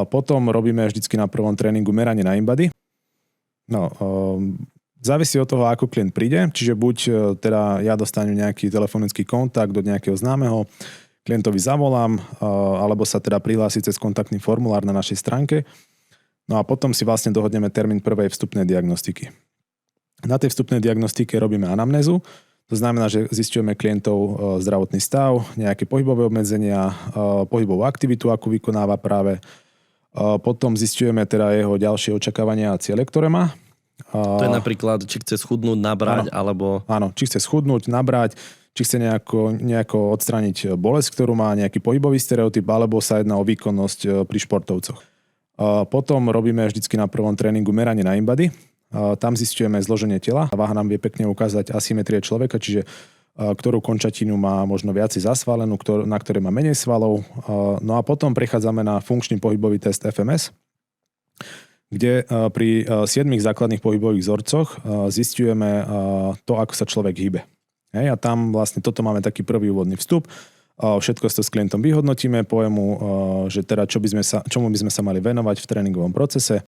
Potom robíme vždycky na prvom tréningu meranie na InBody. No, závisí od toho, ako klient príde, čiže buď teda ja dostanem nejaký telefonický kontakt od nejakého známeho, klientovi zavolám, alebo sa teda prihlási cez kontaktný formulár na našej stránke. No a potom si vlastne dohodneme termín prvej vstupnej diagnostiky. Na tej vstupnej diagnostike robíme anamnézu, to znamená, že zisťujeme klientov zdravotný stav, nejaké pohybové obmedzenia, pohybovú aktivitu, akú vykonáva práve. Potom zisťujeme teda jeho ďalšie očakávania a ciele, ktoré má. To je napríklad, či chce schudnúť, nabrať, alebo... Áno, či chce schudnúť, nabrať, či chce nejako odstrániť bolesť, ktorú má, nejaký pohybový stereotyp, alebo sa jedná o výkonnosť pri športovcoch. Potom robíme vždycky na prvom tréningu meranie na InBody. Tam zisťujeme zloženie tela. Váha nám vie pekne ukázať asymetrie človeka, čiže ktorú končatinu má možno viac zasvalenú, na ktoré má menej svalov. No a potom prechádzame na funkčný pohybový test FMS, kde pri 7 základných pohybových vzorcoch zisťujeme to, ako sa človek hýbe. A tam vlastne toto máme taký prvý úvodný vstup. Všetko to s klientom vyhodnotíme, poviem mu, že teda čomu by sme sa mali venovať v tréningovom procese.